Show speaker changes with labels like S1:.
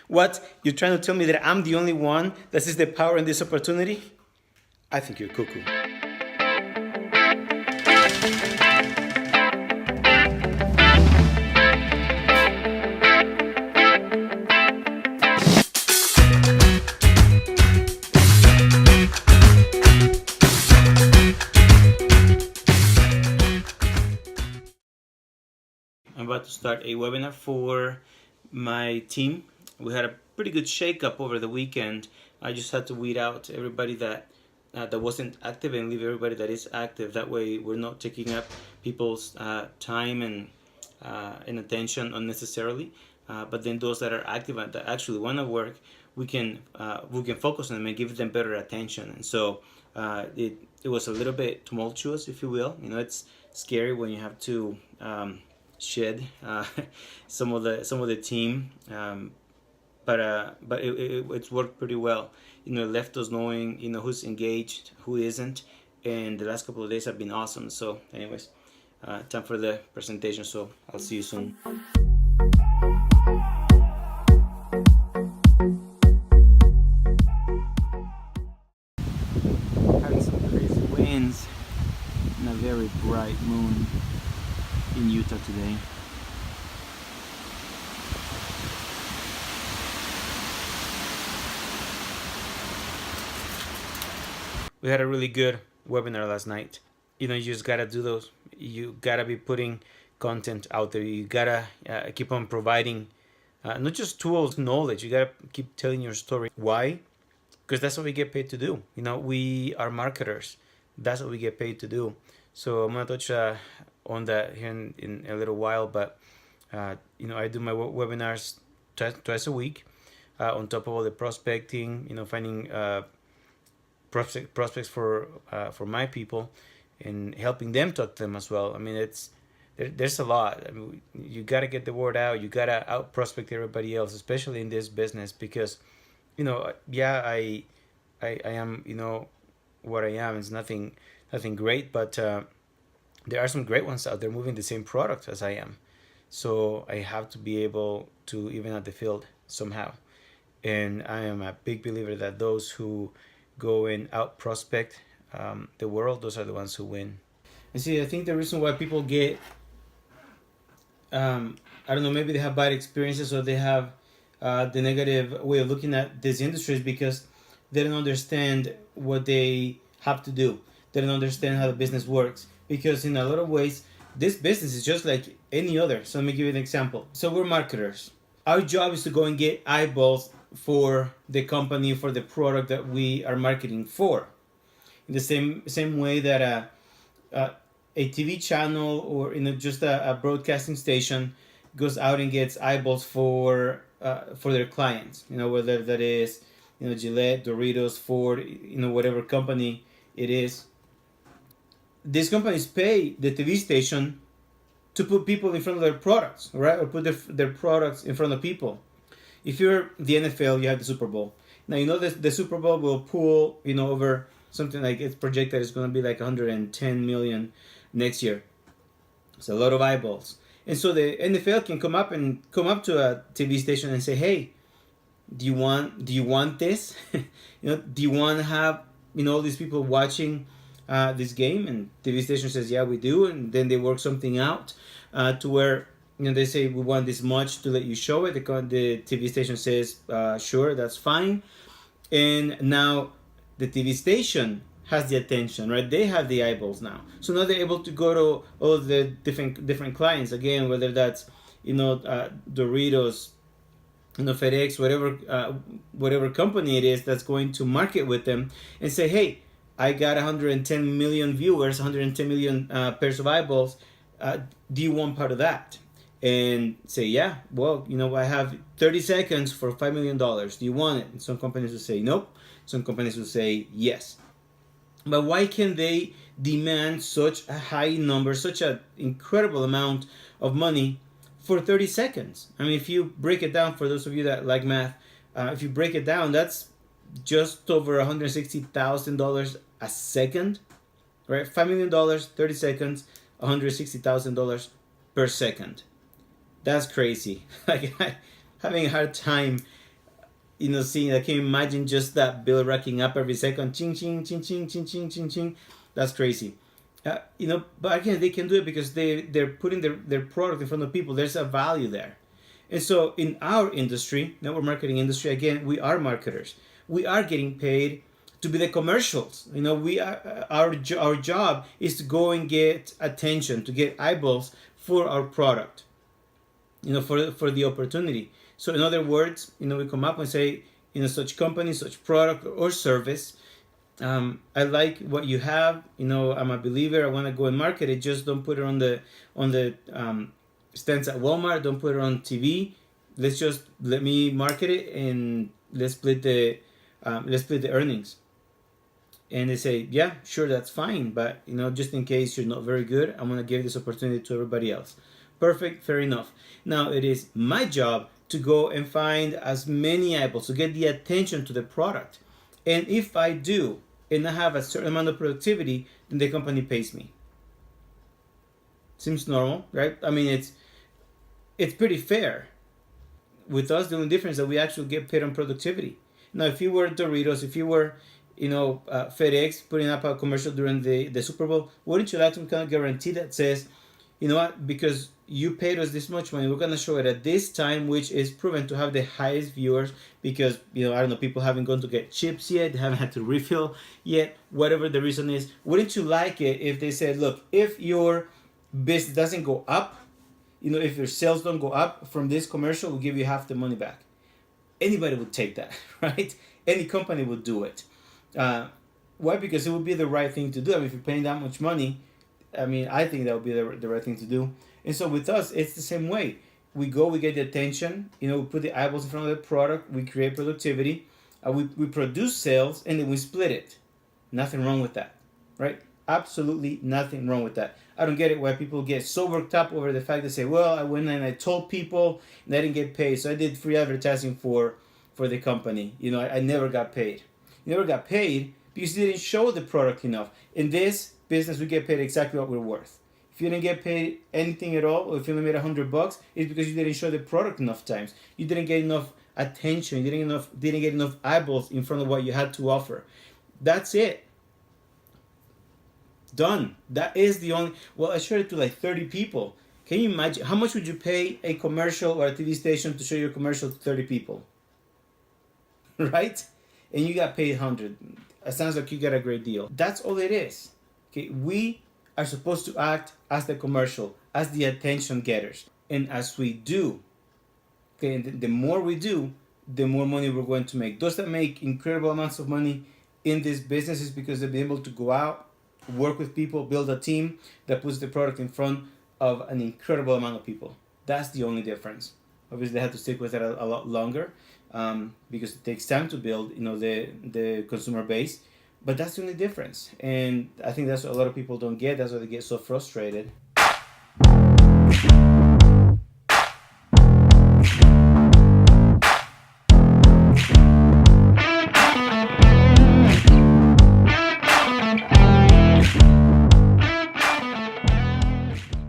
S1: What? You're trying to tell me that I'm the only one that sees the power in this opportunity? I think you're cuckoo. I'm about to start a webinar for my team. We had a pretty good shakeup over the weekend. I just had to weed out everybody that wasn't active and leave everybody that is active. That way, we're not taking up people's time and attention unnecessarily. But then those that are active and that actually want to work, we can focus on them and give them better attention. And so it was a little bit tumultuous, if you will. It's scary when you have to shed some of the team, but it's worked pretty well. It left us knowing who's engaged, who isn't, and the last couple of days have been awesome. So, anyways, time for the presentation. So I'll see you soon. Having some crazy winds and a very bright moon in Utah today. We had a really good webinar last night. You just gotta do those. You gotta be putting content out there. You gotta keep on providing not just tools, knowledge. You gotta keep telling your story. Why? Because that's what we get paid to do. We are marketers. That's what we get paid to do. So I'm gonna touch on that here in a little while. But I do my webinars twice a week. On top of all the prospecting, finding prospects for my people and helping them talk to them as well. I mean, there's a lot. I mean, you got to get the word out. You got to out prospect everybody else, especially in this business, because I am what I am. It's nothing great, but there are some great ones out there moving the same product as I am. So I have to be able to even out the field somehow. And I am a big believer that those who go and out prospect the world, those are the ones who win. And see, I think the reason why people get I don't know, maybe they have bad experiences or they have the negative way of looking at this industry is because they don't understand what they have to do. They don't understand how the business works, because in a lot of ways this business is just like any other. So let me give you an example. So we're marketers. Our job is to go and get eyeballs for the company, for the product that we are marketing for. In the same way that a TV channel or just a broadcasting station goes out and gets eyeballs for their clients. Whether that is Gillette, Doritos, Ford, whatever company it is. These companies pay the TV station to put people in front of their products, right? Or put their products in front of people. If you're the NFL, you have the Super Bowl. Now, the Super Bowl will pull, over something like, it's projected it's going to be like 110 million next year. It's a lot of eyeballs. And so the NFL can come up to a TV station and say, hey, do you want this? Do you want to have, all these people watching this game? And TV station says, yeah, we do. And then they work something out to where they say, we want this much to let you show it. The TV station says, sure, that's fine. And now the TV station has the attention, right? They have the eyeballs now. So now they're able to go to all the different clients again, whether that's Doritos, FedEx, whatever company it is that's going to market with them, and say, hey, I got 110 million viewers, 110 million pairs of eyeballs. Do you want part of that? And say, yeah, well, I have 30 seconds for $5 million. Do you want it? And some companies will say nope. Some companies will say yes. But why can they demand such a high number, such an incredible amount of money for 30 seconds? I mean, if you break it down, for those of you that like math, if you break it down, that's just over $160,000 a second, right? $5 million, 30 seconds, $160,000 per second. That's crazy. Like, having a hard time seeing, I can imagine just that bill racking up every second, ching ching ching ching ching ching ching ching. That's crazy. But again, they can do it because they're putting their product in front of people. There's a value there. And so in our industry, network marketing industry, again, we are marketers. We are getting paid to be the commercials. We are, our job is to go and get attention, to get eyeballs for our product. For the opportunity. So in other words, we come up and say, such company, such product or service, I like what you have. I'm a believer. I want to go and market it. Just don't put it on the stands at Walmart. Don't put it on TV. Let me market it, and let's split the earnings. And they say, yeah, sure, that's fine, but just in case you're not very good, I'm gonna give this opportunity to everybody else. Perfect, fair enough. Now it is my job to go and find as many eyeballs to get the attention to the product. And if I do, and I have a certain amount of productivity, then the company pays me. Seems normal, right? I mean, it's pretty fair. With us, the only difference is that we actually get paid on productivity. Now, if you were Doritos, if you were, FedEx putting up a commercial during the Super Bowl, wouldn't you like some kind of guarantee that says, you know what, because you paid us this much money, we're going to show it at this time, which is proven to have the highest viewers because, I don't know, people haven't gone to get chips yet, they haven't had to refill yet, whatever the reason is. Wouldn't you like it if they said, look, if your business doesn't go up, if your sales don't go up from this commercial, we'll give you half the money back. Anybody would take that, right? Any company would do it. Why? Because it would be the right thing to do. I mean, if you're paying that much money, I think that would be the right thing to do. And so with us, it's the same way. We go, we get the attention, we put the eyeballs in front of the product, we create productivity, we produce sales, and then we split it. Nothing wrong with that, right? Absolutely nothing wrong with that. I don't get it why people get so worked up over the fact they say, well, I went and I told people and I didn't get paid, so I did free advertising for the company. I never got paid. You never got paid because you didn't show the product enough. In this business, we get paid exactly what we're worth. If you didn't get paid anything at all, or if you only made $100, it's because you didn't show the product enough times. You didn't get enough attention. You didn't get enough eyeballs in front of what you had to offer. That's it. Done. That is the only. Well, I showed it to like 30 people. Can you imagine how much would you pay a commercial or a TV station to show your commercial to 30 people? Right? And you got paid 100. It sounds like you got a great deal. That's all it is. Okay, we are supposed to act as the commercial, as the attention getters. And as we do, okay, and the more we do, the more money we're going to make. Those that make incredible amounts of money in this business is because they've been able to go out, work with people, build a team that puts the product in front of an incredible amount of people. That's the only difference. Obviously, they have to stick with it a lot longer because it takes time to build, the consumer base. But that's the only difference, and I think that's what a lot of people don't get. That's why they get so frustrated.